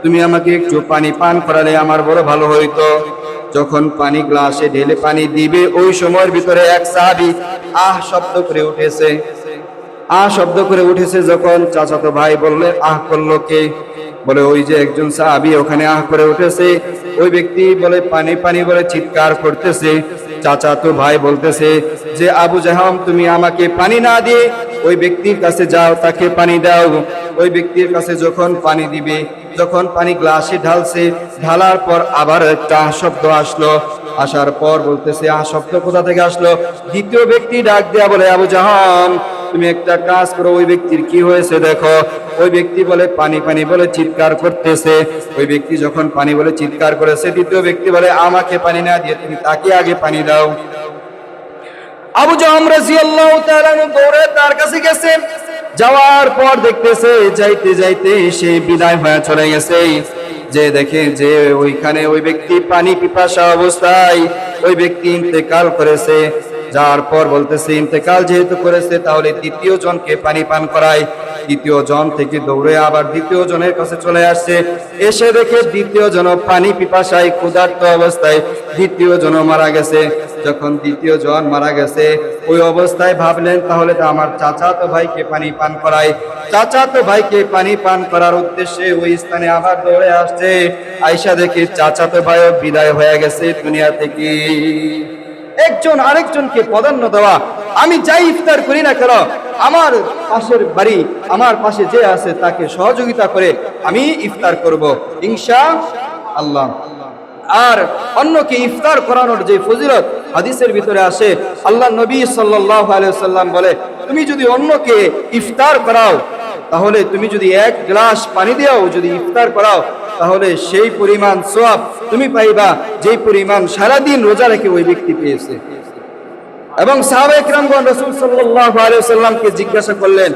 তুমি আমাকে একটু পানি পান করালে আমার বড় ভালো হইতো। যখন পানি গ্লাসে ঢেলে পানি দিবে, ওই সময়ের ভিতরে এক সাহাবী শব্দ করে উঠেছে। যখন চাচাতো ভাই বললে, করলো কে? বলে, ওই যে একজন সাহাবী ওখানে করে উঠেছে। ওই ব্যক্তি বলে, পানি পানি বলে চিৎকার করতেছে। চাচাতো ভাই বলতেছে যে, আবু জাহাম, তুমি আমাকে পানি না দিয়ে ওই ব্যক্তির কাছে যাও, তাকে পানি দাও। ওই ব্যক্তির কাছে যখন পানি দিবে, যখন পানি গ্লাসে ঢালার পর আবার একটা শব্দ আসলো। আসার পর বলতেছে, শব্দ কোথা থেকে আসলো? দ্বিতীয় ব্যক্তি ডাক দেয়া বলে, আবু জাহাম, তুমি একটা কাজ করো, ওই ব্যক্তির কি হয়েছে দেখো। ওই ব্যক্তি বলে, পানি পানি বলে চিৎকার করতেছে। ওই ব্যক্তি যখন পানি বলে চিৎকার করেছে, দ্বিতীয় ব্যক্তি বলে, আমাকে পানি না দিয়ে তুমি তাকে আগে পানি দাও। আবু জাহাম রাদিয়াল্লাহু তাআলা দৌড়ে তার কাছে গেছে। যাওয়ার পর দেখতেছে যাইতে যাইতে সে বিদায় হয়ে চলে গেছে। যে দেখে যে ওইখানে ওই ব্যক্তি পানি পিপাসা অবস্থায় ওই ব্যক্তি ইন্তেকাল করেছে। যার পর বলতেছে, ইন্তেকাল যেহেতু করেছে তাহলে দ্বিতীয় জনকে পানি পান করায়। দ্বিতীয় জন থেকে দৌড়ে আবার দ্বিতীয় জনের কাছে চলে আসছে। এসে দেখে দ্বিতীয় জন পানি পিপাসায় ক্ষুধার্ত অবস্থায় দ্বিতীয় জন মারা গেছে। যখন দ্বিতীয় জন মারা গেছে, ওই অবস্থায় ভাবলেন তাহলে তো আমার চাচাতো ভাইকে পানি পান করাই। চাচাতো ভাইকে পানি পান করার উদ্দেশ্যে ওই স্থানে আবার দৌড়ে আসছে। আয়েশা দেখে চাচাতো ভাইও বিদায় হয়ে গেছে দুনিয়া থেকে। একজন আরেকজনকে প্রাধান্য দেওয়া। আমি যাই ইফতার করি না কেন, আমার পাশের বাড়ি, আমার পাশে যে আছে তাকে সহযোগিতা করে আমি ইফতার করব ইনশাআল্লাহ। আর অন্যকে ইফতার করানোর যে ফজিলত হাদিসের ভিতরে আসে, আল্লাহ নবী সাল্লাল্লাহু আলাইহি ওয়াসাল্লাম বলে, তুমি যদি অন্যকে ইফতার করাও, তাহলে তুমি যদি এক গ্লাস পানি দিও, যদি ইফতার করাও, তাহলে সেই পরিমাণ সওয়াব তুমি পাইবা যেই পরিমাণ সারাদিন রোজা রেখে ওই ব্যক্তি পেয়েছে। এবং সাহাবায়ে কেরামগণ রাসূল সাল্লাল্লাহু আলাইহি ওয়াসাল্লামকে জিজ্ঞাসা করলেন,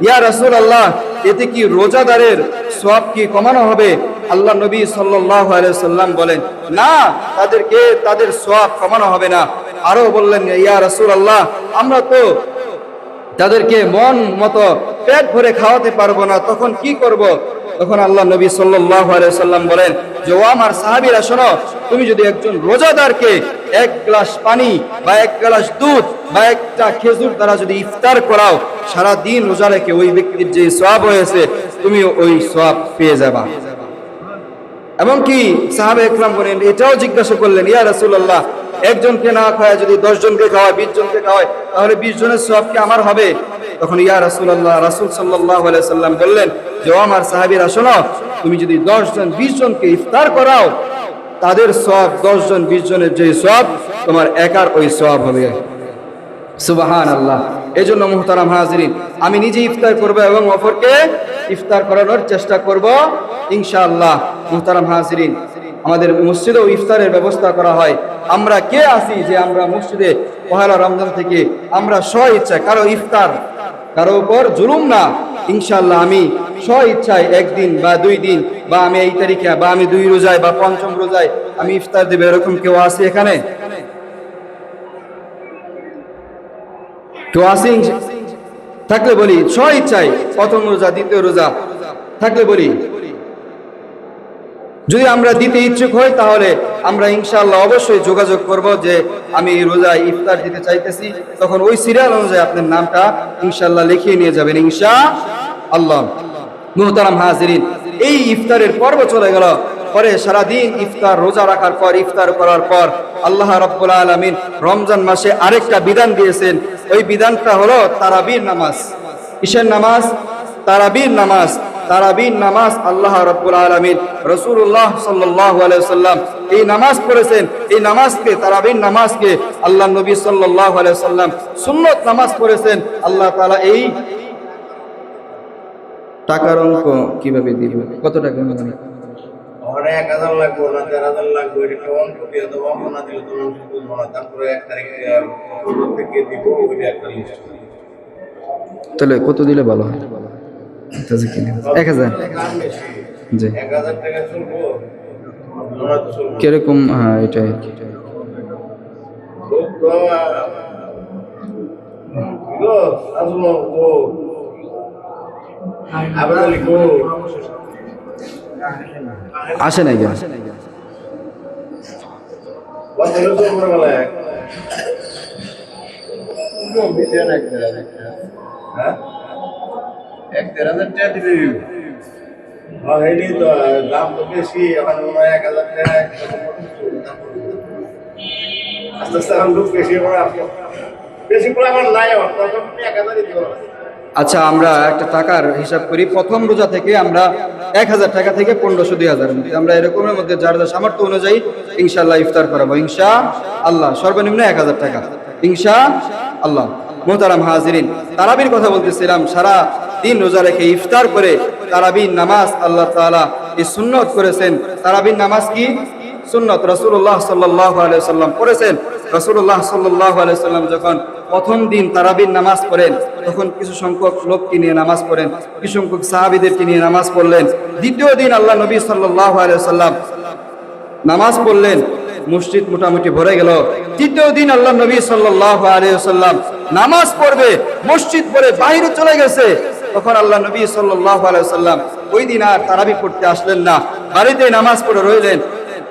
ইয়া রাসূলুল্লাহ, এতে কি রোজাদারের সওয়াব কি কমানো হবে? আল্লাহ নবী সাল্লাল্লাহু আলাইহি সাল্লাম বলেন, না, তাদেরকে তাদের সওয়াব কমানো হবে না। আরো বললেন, ইয়া রাসূলুল্লাহ, আমরা তো তাদেরকে মন মতো পেট ভরে খাওয়াতে পারবো না, তখন কি করব? তখন আল্লাহ নবী সাল্লাল্লাহু আলাইহি সাল্লাম বলেন যে, ও আমার সাহাবীরা শোনো, তুমি যদি একজন রোজাদারকে এক গ্লাস পানি বা এক গ্লাস দুধ বা একটা খেজুর দ্বারা যদি ইফতার করাও, সারা দিন রোজা রেখে ওই ব্যক্তির যে সওয়াব হয়েছে তুমি ওই সওয়াব পেয়ে যাবা। এবং কি সাহাবা একরাম বলেন, এটাও জিজ্ঞাসা করলেন, ইয়া রাসূলুল্লাহ, একজনকে না খাওয়ায় যদি 10 জনকে খাওয়ায়, 20 জনকে খাওয়ায়, তাহলে 20 জনের সওয়াব কি আমার হবে? তখন ইয়া রাসূলুল্লাহ, রাসূল সাল্লাল্লাহু আলাইহি সাল্লাম বললেন যে, ও আমার সাহাবীরা শোনো, তুমি যদি 10 জন 20 জনকে ইফতার করাও, তাদের সওয়াব 10 জন 20 জনের যে সওয়াব, তোমার একার ওই সওয়াব হবে। সুবহানাল্লাহ। এজন্য মুহতারাম হাজিরিন, আমি নিজে ইফতার করব এবং অপরকে ইফতার করানোর চেষ্টা করব ইনশাআল্লাহ। মুহতারাম হাজিরিন, আমাদের মসজিদেও ইফতারের ব্যবস্থা করা হয়। আমরা কে আছি যে আমরা মসজিদে পহেলা রমজান থেকে আমরা স্ব ইচ্ছায় কারো ইফতার, কারো উপর জুলুম না, ইনশাআল্লাহ আমি স্ব ইচ্ছায় একদিন বা 2 দিন বা আমি এই তারিখে বা আমি 2 রোজায় বা 5ম রোজায় আমি ইফতার দেব, এরকম কেউ আছে এখানে? কেউ আছে? থাকলে বলি স্ব ইচ্ছায়, 1ম রোজা 2য় রোজা থাকলে বলি। যদি আমরা দিতে ইচ্ছুক হই তাহলে আমরা ইনশাআল্লাহ অবশ্যই যোগাযোগ করব যে আমি এই রোজায় ইফতার দিতে চাইতেছি, তখন ওই সিরিয়াল অনুযায়ী আপনার নামটা ইনশাআল্লাহ লিখিয়ে নিয়ে যাবেন ইনশাআল্লাহ। মুহতারাম হাজিরিন, এই ইফতারের পর্ব চলে গেল, পরে সারাদিন ইফতার রোজা রাখার পর, ইফতার করার পর আল্লাহ রাব্বুল আলামিন রমজান মাসে আরেকটা বিধান দিয়েছেন। ওই বিধানটা হলো তারাবির নামাজ। কিসের নামাজ? তারাবির নামাজ। তারাবির নামাজ আল্লাহ রাব্বুল আলামিন রাসূলুল্লাহ সাল্লাল্লাহু আলাইহি ওয়াসাল্লাম এই নামাজ পড়েছেন। এই নামাজকে, তারাবির নামাজকে আল্লাহ নবী সাল্লাল্লাহু আলাইহি ওয়াসাল্লাম সুন্নত নামাজ পড়েছেন। আল্লাহ তাআলা এই টাকার অঙ্ক কিভাবে দিবেন? কত টাকা মানে? 1000 লাগবে না, 4000 লাগবে, এটা অঙ্ক দিয়ে দেবো। অঙ্ক না দিলে তো অঙ্ক বুঝবো না। তারপরে 1 তারিখ থেকে দিব, ওইটা একটা লিস্ট। তাহলে কত দিলে ভালো হয়? 1000? জি, 1000 টাকা চলবো না তো চলবো কিরকম? হ্যাঁ, এটাই। আসে নাই কেন? দাম তো বেশি, এখন 1000 টাকা আস্তে আস্তে এখন লোক বেশি করে বেশি করে আমার নাই, তখন 1000 দিতে পারবো। আচ্ছা, আমরা একটা টাকার হিসাব করি। 1ম রোজা থেকে আমরা 1000 টাকা থেকে 1500 2000 আমরা এরকমের মধ্যে যার যার সামর্থ্য অনুযায়ী ইনশাআল্লাহ ইফতার করাবো ইনশাআল্লাহ। সর্বনিম্ন 1000 টাকা ইনশাআল্লাহ। মুহতারাম হাজিরিন, তারাবির কথা বলতেছিলাম। সারা দিন রোজা রেখে ইফতার করে তারাবির নামাজ আল্লাহ তাআলা এই সুন্নত করেছেন। তারাবির নামাজ কি সুন্নত? রাসূলুল্লাহ সাল্লাল্লাহু আলাইহি ওয়াসাল্লাম পড়েছেন। রাসূলুল্লাহ সাল্লাল্লাহু আলাইহি ওয়াসাল্লাম যখন 1ম দিন তারাবির নামাজ পড়েন, তখন কিছু সংখ্যক লোককে নিয়ে নামাজ পড়েন, কিছু সংখ্যক সাহাবীদেরকে নিয়ে নামাজ পড়লেন। 2য় দিন আল্লাহ নবী সাল্লাল্লাহু আলাইহি ওয়াসাল্লাম নামাজ পড়লেন, মসজিদ মোটামুটি ভরে গেল। 3য় দিন আল্লাহ নবী সাল্লাল্লাহু আলাইহি ওয়াসাল্লাম নামাজ পড়বে, মসজিদ ভরে বাইরে চলে গেছে। তখন আল্লাহ নবী সাল্লাল্লাহু আলাইহি ওয়াসাল্লাম ওই দিন আর তারাবি পড়তে আসলেন না, বাড়িতে নামাজ পড়ে রইলেন।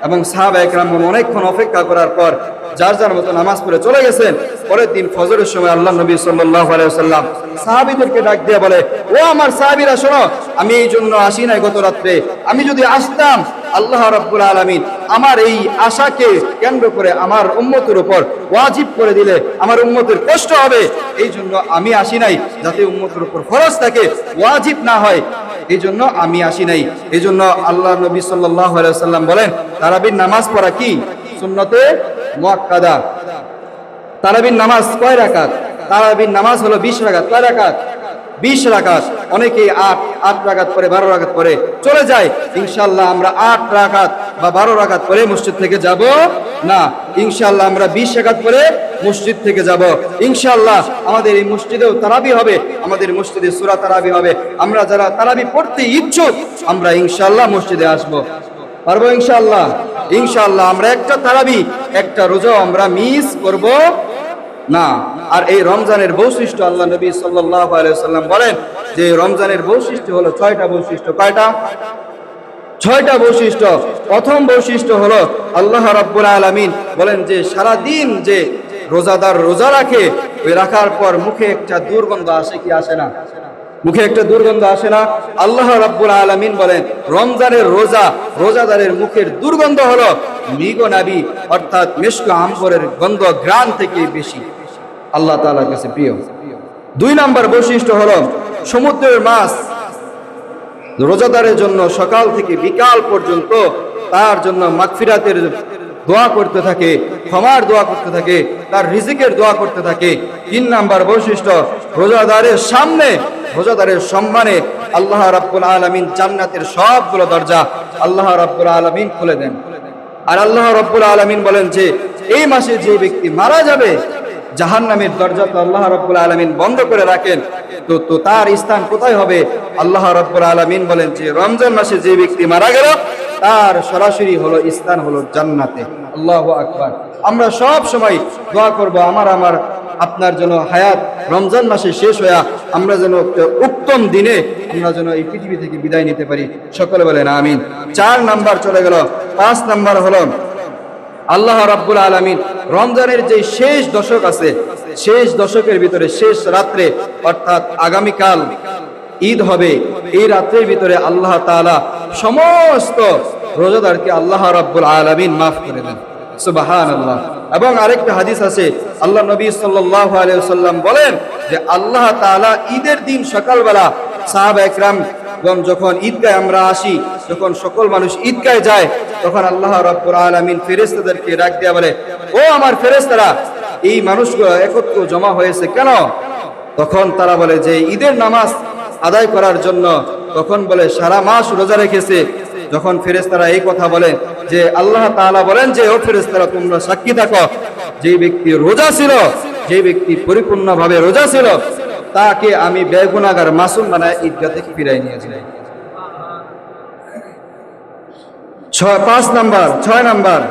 এবং সাহাবা একরাম অনেকক্ষণ অপেক্ষা করার পর যার যার মতো নামাজ পড়ে চলে গেছেন। পরের দিন ফজরের সময় আল্লাহ নবী সাল্লাল্লাহু আলাইহি ওয়াসাল্লাম সাহাবীদেরকে ডাক দিয়ে বলে, ও আমার সাহাবীরা শোনো, আমি এই জন্য আসি নাই গত রাত্রে। আমি যদি আসতাম, আল্লাহ রাব্বুল আলামিন আমার এই আশাকে কেন্দ্র করে আমার উম্মতের উপর ওয়াজিব করে দিলে আমার উম্মতের কষ্ট হবে। এই জন্য আমি আসি নাই, যাতে উম্মতের উপর ফরজ থাকে, ওয়াজিব না হয়। এই জন্য আমি আসি নাই। এই জন্য আল্লাহ নবী সাল্লাল্লাহু আলাইহি ওয়াসাল্লাম বলেন, তারাবির নামাজ পড়া কি সুন্নতে মুআক্কাদা। তারাবির নামাজ কয় রাকাত? তারাবির নামাজ হলো 20 রাকাত। কয় রাকাত? 20 রাকাত, অনেকেই 8 রাকাত পরে 12 রাকাত পরে চলে যায়। ইনশাআল্লাহ আমরা 8 রাকাত বা 12 রাকাত পরে মসজিদ থেকে যাব না। ইনশাআল্লাহ আমরা 20 রাকাত পরে মসজিদ থেকে যাব। ইনশাআল্লাহ আমাদের এই মসজিদেও তারাবি হবে, আমাদের মসজিদে সূরা তারাবি হবে। আমরা যারা তারাবি পড়তে ইচ্ছুক আমরা ইনশাআল্লাহ মসজিদে আসব। পারবো ইনশাআল্লাহ? ইনশাআল্লাহ আমরা একটা তারাবি, একটা রোজা আমরা মিস করব না। আর এই রমজানের বৈশিষ্ট্য আল্লাহ নবী সাল্লাল্লাহু আলাইহি ওয়াসাল্লাম বলেন যে রমজানের বৈশিষ্ট্য হলো 6টা বৈশিষ্ট্য। কয়টা? 6টা বৈশিষ্ট্য। প্রথম বৈশিষ্ট্য হলো আল্লাহ রাব্বুল আলামিন বলেন যে সারা দিন যে রোজাদার রোজা রাখে, ওই রাখার পর মুখে একটা দুর্গন্ধ আসে কি আসে না? মুখে একটা দুর্গন্ধ আসে না? আল্লাহ রাব্বুল আলামিন বলেন রমজানের রোজাদারের মুখের দুর্গন্ধ হলো মৃগনাভি অর্থাৎ মিশক আম্বরের গন্ধ ঘ্রাণ থেকে বেশি আল্লাহ তাআলার কাছে প্রিয়। 2 নম্বর বৈশিষ্ট্য হলো সমুদ্রের মাছ রোজাদারের জন্য সকাল থেকে বিকাল পর্যন্ত তার জন্য মাগফিরাতের দোয়া করতে থাকে, ক্ষমার দোয়া করতে থাকে, তার রিজিকের দোয়া করতে থাকে। 3 নম্বর বৈশিষ্ট্য রোজাদারের সম্মানে আল্লাহ রাব্বুল আলামিন জান্নাতের সবগুলো দরজা আল্লাহ রাব্বুল আলামিন খুলে দেন। আর আল্লাহ রাব্বুল আলামিন বলেন যে এই মাসে যে ব্যক্তি মারা যাবে জাহান্নামের দরজা তো আল্লাহ রাব্বুল আলামিন বন্ধ করে রাখেন, তো তার স্থান কোথায় হবে? আল্লাহ রাব্বুল আলামিন বলেন যে রমজান মাসে যে ব্যক্তি মারা গেল তার সরাসরি হলো স্থান হলো জান্নাতে। আল্লাহু আকবার। আমরা সব সময় দোয়া করব আমার আপনার জন্য হায়াত রমজান মাসে শেষ হয়ে আমরা যেন একটা উত্তম দিনে আমরা যেন এই পৃথিবী থেকে বিদায় নিতে পারি। সকলে বলেন আমিন। 4 নাম্বার চলে গেল। 5 নাম্বার হলো আল্লাহ রাব্বুল আলামিন রমজানের যে শেষ দশক আছে, শেষ দশকের ভিতরে শেষ রাত্রে অর্থাৎ আগামীকাল ঈদ হবে, এই রাত্রের ভিতরে আল্লাহ তাআলা সমস্ত রোজাদারকে আল্লাহ রাব্বুল আলামিন মাফ করে দেন। সুবহানাল্লাহ। এবং আরেকটা হাদিস আছে, আল্লাহ নবী সাল্লাল্লাহু আলাইহি ওয়াসাল্লাম বলেন যে আল্লাহ তাআলা ঈদের দিন সকালবেলা সাহাবা একরাম যখন ঈদগাহে আমরা আসি, যখন সকল মানুষ ঈদগাহে যায়, তখন আল্লাহ রাব্বুল আলামিন ফেরেশতাদেরকে ডাক দিয়া বলে, ও আমার ফেরেশতারা, এই মানুষগুলো একত্র জমা হয়েছে কেন? তখন তারা বলে যে ঈদের নামাজ আদায় করার জন্য। তখন বলে সারা মাস রোজা রেখেছে। যখন ফেরেশতারা এই কথা বলে যে আল্লাহ তাআলা বলেন যে ও ফেরেশতারা তোমরা সাক্ষী থাকো, যে ব্যক্তি রোজা ছিল, যে ব্যক্তি পরিপূর্ণভাবে রোজা ছিল তাকে আমি বেগুনাহগার মাসুম বানায় ঈদগাহ থেকে ফিরাই নিয়ে যাই। 6 নাম্বার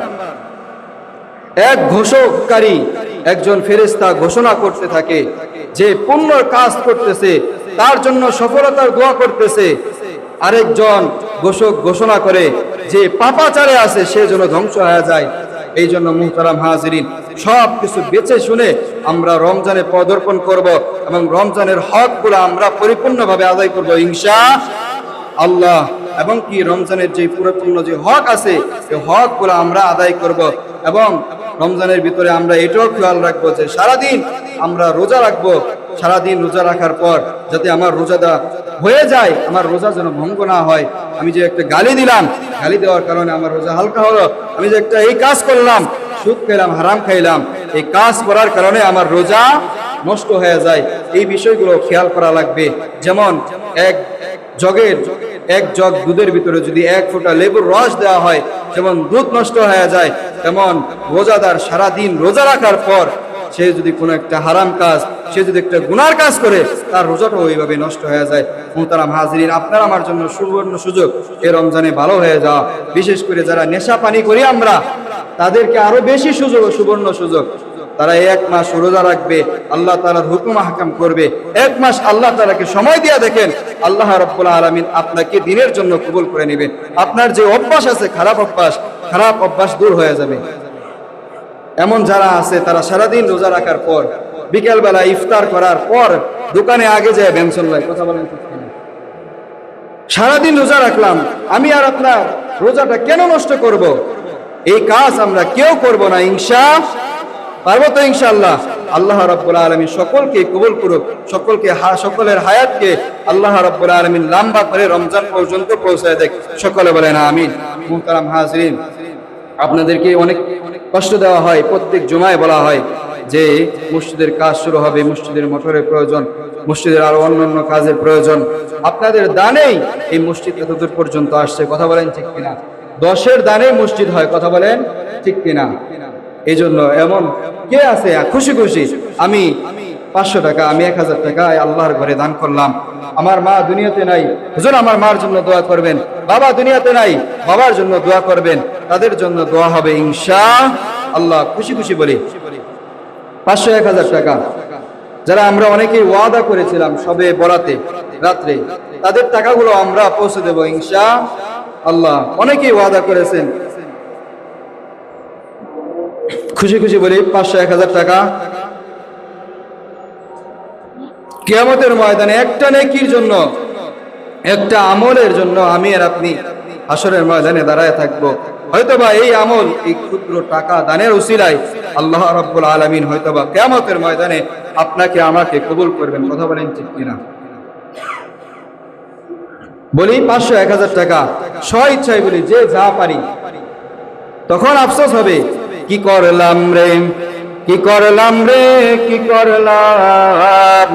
এক ঘোষককারী একজন ফেরেশতা ঘোষণা করতে থাকে যে পুণ্যর কাজ করতেছে তার জন্য সফলতার দোয়া করতেছে। আরেকজন ঘোষক ঘোষণা করে যে পাপাচারে আছে সে যেন ধ্বংস হয়ে যায়। এই জন্য মুহতারাম হাজিরিন, সব কিছু বেছে শুনে আমরা রমজানে পদার্পণ করব এবং রমজানের হকগুলো আমরা পরিপূর্ণভাবে আদায় করব ইনশাআল্লাহ। এবং কি রমজানের যে পরিপূর্ণ যে হক আছে সেই হকগুলো আমরা আদায় করব। এবং রমজানের ভিতরে আমরা এটাও খেয়াল রাখবো যে সারাদিন আমরা রোজা রাখবো। সারাদিন রোজা রাখার পর যাতে আমার রোজাটা হয়ে যায়, আমার রোজা যেন ভঙ্গ না হয়। আমি যে একটা গালি দিলাম, গালি দেওয়ার কারণে আমার রোজা হালকা হলো। আমি যে একটা এই কাজ করলাম, সুদ খাইলাম, হারাম খাইলাম, এই কাজ করার কারণে আমার রোজা নষ্ট হয়ে যায়। এই বিষয়গুলো খেয়াল করা লাগবে। যেমন এক জগ দুধের ভিতরে যদি 1 ফোঁটা লেবুর রস দেওয়া হয়, যেমন দুধ নষ্ট হয়ে যায়, তেমন রোজাদার সারাদিন রোজা রাখার পর সে যদি কোনো একটা হারাম কাজ, সে যদি একটা গুনার কাজ করে, তার রোজাটা ওইভাবে নষ্ট হয়ে যায়। মুহতারাম হাজিরিন, আপনার আমার জন্য সুবর্ণ সুযোগ এই রমজানে ভালো হয়ে যাওয়া। বিশেষ করে যারা নেশা পানি করি আমরা, তাদেরকে আরো বেশি সুবর্ণ সুযোগ। তারা 1 মাস রোজা রাখবে, আল্লাহ তাআলার হুকুম আহকাম করবে। 1 মাস আল্লাহ তাআলাকে সময় দিয়া দেখেন, আল্লাহ রাব্বুল আলামিন আপনাকে দিনের জন্য কবুল করে নেবেন। আপনার যে অভ্যাস আছে খারাপ অভ্যাস দূর হয়ে যাবে। এমন যারা আছে তারা সারাদিন রোজা রাখার পর বিকেলবেলা ইফতার করার পর দোকানে আগে যায় বেনসন লাই, কথা বলেন সারাদিন রোজা রাখলাম, আমি আর আপনার রোজাটা কেন নষ্ট করব? এই কাজ আমরা কেউ করব না। পারবো তো ইনশাআল্লাহ? আল্লাহ রাব্বুল আলামিন সকলকে কবুল করুক, সকলের হায়াতকে আল্লাহ রাব্বুল আলামিন লম্বা করে রমজান পর্যন্ত পৌঁছায় দেখ। সকলে বলেন আমিন। মুহতারাম হাজিরিন, আপনাদেরকে অনেক কষ্ট দেওয়া হয়, প্রত্যেক জুমায় বলা হয় যে মসজিদের কাজ শুরু হবে, মসজিদের মোটরের প্রয়োজন, মসজিদের আরো অন্যান্য কাজের প্রয়োজন, আপনাদের দানেই এই মসজিদ এতদূর পর্যন্ত আসছে। কথা বলেন ঠিক কিনা? 10-এর দানেই মসজিদ হয়। কথা বলেন ঠিক কিনা? এই জন্য এমন কে আছে খুশি খুশি আমি 500 টাকা, আমি 1000 টাকা আল্লাহর ঘরে দান করলাম, আমার মা দুনিয়াতে নাই, হুজুর আমার মার জন্য দোয়া করবেন, বাবা দুনিয়াতে নাই, বাবার জন্য দোয়া করবেন, তাদের জন্য দোয়া হবে ইনশাআল্লাহ। খুশি খুশি বলি 500 1000 টাকা যারা আমরা অনেকেই ওয়াদা করেছিলাম সবে বরাতে রাত্রে, তাদের টাকাগুলো আমরা পৌঁছে দেব ইনশাআল্লাহ। অনেকেই ওয়াদা করেছেন, খুশি খুশি বলি 500 1000 টাকা। কিয়ামতের ময়দানে একটা নেকির জন্য, একটা আমলের জন্য আমি আর আপনি হাসরের ময়দানে দাঁড়ায় থাকবো। হয়তোবা এই আমল, এই ক্ষুদ্র টাকা দানের উসিলায় আল্লাহ রাব্বুল আলামিন হয়তোবা কিয়ামতের ময়দানে আপনাকে আমাকে কবুল করবেন। কথা বলেন ঠিক কিনা? বলি 500 1000 টাকা স্ব ইচ্ছায় বলি, যে যা পারি। তখন আফসোস হবে, কি করলাম রে, কি করলাম রে, কি করলাম,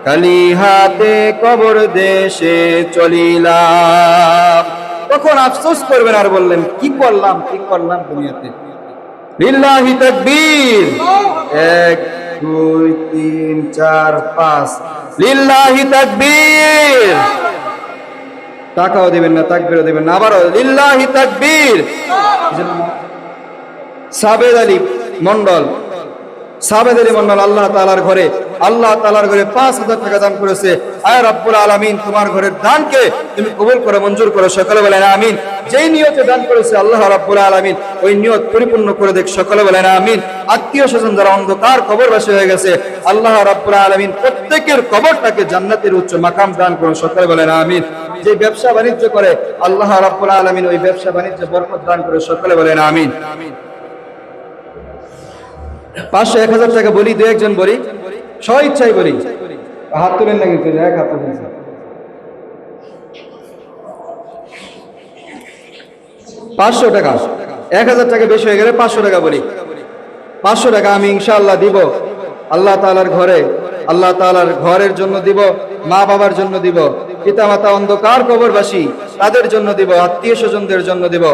খালি হাতে কবর দেশে চলিলাম। তখন আফসোস করবেন আর বললেন কি করলাম, কি করলাম দুনিয়াতে। লিল্লাহি তাকবীর, 1 2 3 4 5, লিল্লাহি তাকবীর। টাকাও দিবেন না, তাকবীরও দিবেন না, আবারও লিল্লাহি তাকবীর। সাবেদ আলী মন্ডল, সাবেদ আলী মন্ডল আল্লাহ তাআলার ঘরে, আল্লাহ তাআলার ঘরে 5000 টাকা দান করেছে। আয় রব্বুল আলামিন, তোমার ঘরের দানকে তুমি কবুল করো, মঞ্জুর করো। সকলে বলেন আমিন। যেই নিয়তে দান করেছে আল্লাহ রাব্বুল আলামিন ওই নিয়ত পরিপূর্ণ করে দেখ। সকলে বলেন আমিন। আত্মীয় স্বজন যারা অন্ধকার কবরবাসী হয়ে গেছে, আল্লাহ রাব্বুল আলামিন প্রত্যেকের কবরটাকে জান্নাতের উচ্চ মাকাম দান করুন। সকলে বলেন আমিন। যে ব্যবসা বাণিজ্য করে আল্লাহ রাব্বুল আলামিন ওই ব্যবসা বাণিজ্যে বরকত দান করে। সকলে বলেন আমিন। 500 1000 টাকা বলি, 2 একজন বলি, স্ব ইচ্ছাই বলি। হাত তুলেন না কিন্তু, এক হাত তুলেন। 500 টাকা, 1000 টাকা বেশি হয়ে গেলে 500 টাকা বলি। 500 টাকা আমি ইনশাআল্লাহ দিব আল্লাহ তাআলার ঘরে, আল্লাহ তাআলার ঘরের জন্য দিব, মা বাবার জন্য দিব, পিতা মাতা অন্ধকার কবরবাসী তাদের জন্য দিব, আত্মীয় স্বজনদের জন্য দিব।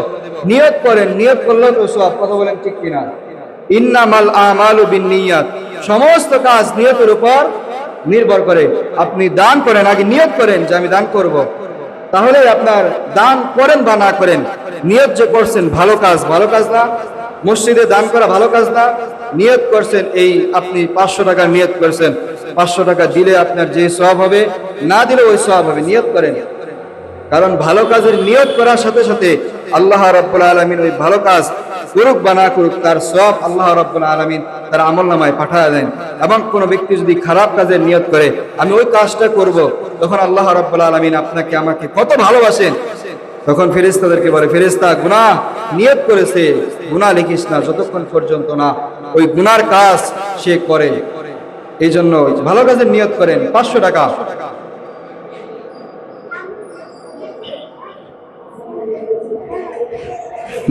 নিয়ত করেন, নিয়ত করলেও তো সওয়াব। কথা বলেন ঠিক কিনা? ইন্নামাল আমালু বিন্নিয়াত, সমস্ত কাজ নিয়তের উপর নির্ভর করে। আপনি দান করেন, আগে নিয়ত করেন যে আমি দান করব, তাহলে আপনার দান করেন বা না করেন, নিয়ত যে করছেন ভালো কাজ, ভালো কাজ না? মসজিদে দান করা ভালো কাজ না? নিয়ত করছেন, এই আপনি 500 টাকা নিয়ত করছেন, 500 টাকা দিলে আপনার যে সওয়াব হবে, না দিলে ওই সওয়াব হবে। নিয়ত করেন, কারণ ভালো কাজের নিয়ত করার সাথে সাথে আল্লাহ রাব্বুল আলামিন ওই ভালো কাজ করুক বা না করুক তার সওয়াব আল্লাহ রাব্বুল আলামিন তার আমলনামায় পাঠায় দেন। এবং কোনো ব্যক্তি যদি খারাপ কাজের নিয়ত করে আমি ওই কাজটা করব, তখন আল্লাহ রাব্বুল আলামিন আপনাকে আমাকে কত ভালোবাসেন। তখন ফেরেশতাদেরকে বলে, ফেরেশতা গুনাহ নিয়ত করেছে, গুনাহ লিখিস না যতক্ষণ পর্যন্ত না ওই গুনার কাজ সে করে। এই জন্য ভালো কাজের নিয়ত করেন। 500 টাকা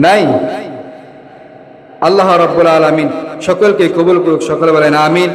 নাই? আল্লাহ রাব্বুল আলামিন সকলকে কবুল করুক। সকলে বলেন আমিন।